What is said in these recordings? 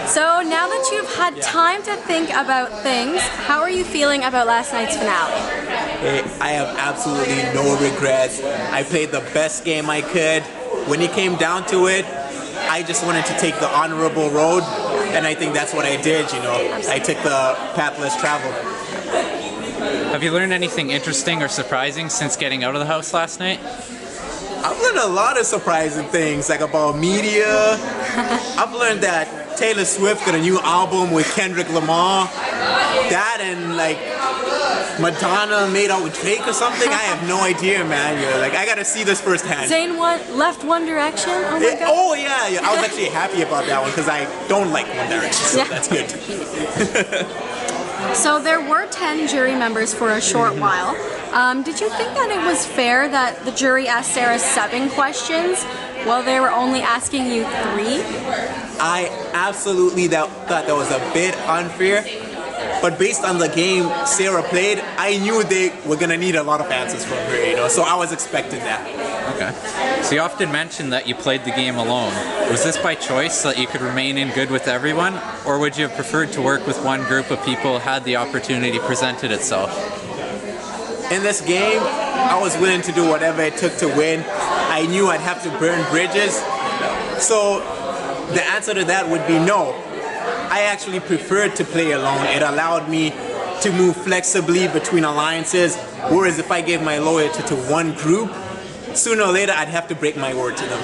So now that you've had time to think about things, how are you feeling about last night's finale? I have absolutely no regrets. I played the best game I could. When it came down to it, I just wanted to take the honorable road, and I think that's what I did, you know. I took the path less traveled. Have you learned anything interesting or surprising since getting out of the house last night? I've learned a lot of surprising things, like about media. I've learned that Taylor Swift got a new album with Kendrick Lamar. That and like Madonna made out with Drake or something. I have no idea, man. Yeah, like I gotta see this firsthand. Zayn left One Direction. Oh my God. Oh yeah. I was actually happy about that one because I don't like One Direction, so that's good. So there were 10 jury members for a short while. Did you think that it was fair that the jury asked Sarah 7 questions while they were only asking you 3? I absolutely thought that was a bit unfair, but based on the game Sarah played, I knew they were gonna need a lot of answers from her, you know, so I was expecting that. Okay. So you often mention that you played the game alone. Was this by choice so that you could remain in good with everyone, or would you have preferred to work with one group of people had the opportunity presented itself? In this game, I was willing to do whatever it took to win. I knew I'd have to burn bridges. So the answer to that would be no. I actually preferred to play alone. It allowed me to move flexibly between alliances, whereas if I gave my loyalty to one group, sooner or later I'd have to break my word to them.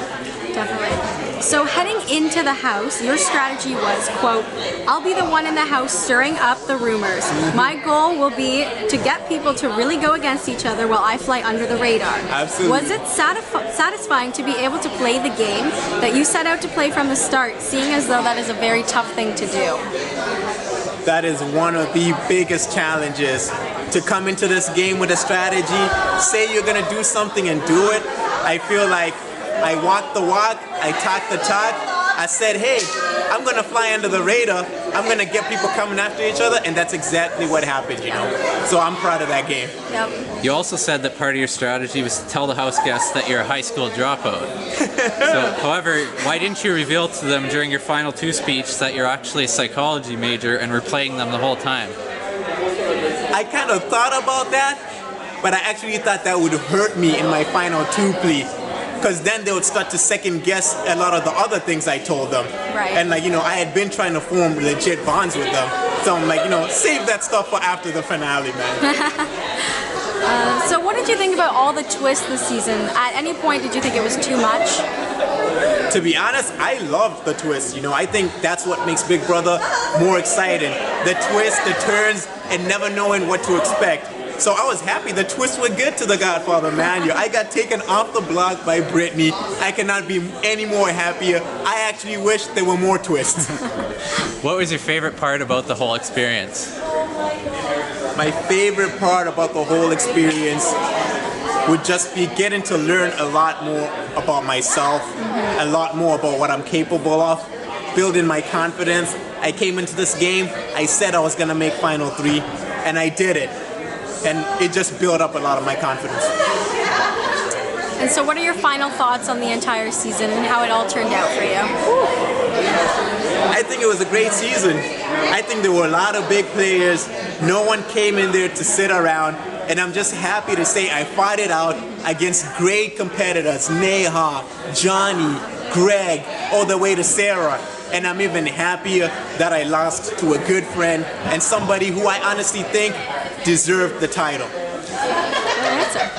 Definitely. So heading into the house, your strategy was, quote, I'll be the one in the house stirring up the rumors. My goal will be to get people to really go against each other while I fly under the radar. Absolutely. Was it satisfying to be able to play the game that you set out to play from the start, seeing as though that is a very tough thing to do? That is one of the biggest challenges. To come into this game with a strategy, say you're gonna do something and do it. I feel like I walked the walk, I talked the talk. I said, hey, I'm gonna fly under the radar. I'm gonna get people coming after each other, and that's exactly what happened, you know. So I'm proud of that game. Yep. You also said that part of your strategy was to tell the house guests that you're a high school dropout. So, however, why didn't you reveal to them during your final 2 speech that you're actually a psychology major and were playing them the whole time? I kind of thought about that, but I actually thought that would hurt me in my final 2 plea. Because then they would start to second guess a lot of the other things I told them. Right. And like, you know, I had been trying to form legit bonds with them. So I'm like, you know, save that stuff for after the finale, man. So what did you think about all the twists this season? At any point did you think it was too much? To be honest, I loved the twists. You know, I think that's what makes Big Brother more exciting. The twists, the turns, and never knowing what to expect. So I was happy. The twists were good to The Godfather, man. I got taken off the block by Brittany. I cannot be any more happier. I actually wish there were more twists. What was your favorite part about the whole experience? My favorite part about the whole experience would just be getting to learn a lot more about myself, a lot more about what I'm capable of, building my confidence. I came into this game, I said I was gonna make Final 3, and I did it. And it just built up a lot of my confidence. And so what are your final thoughts on the entire season and how it all turned out for you? I think it was a great season. I think there were a lot of big players. No one came in there to sit around. And I'm just happy to say I fought it out against great competitors. Neha, Johnny, Greg, all the way to Sarah. And I'm even happier that I lost to a good friend and somebody who I honestly think deserved the title. Good answer.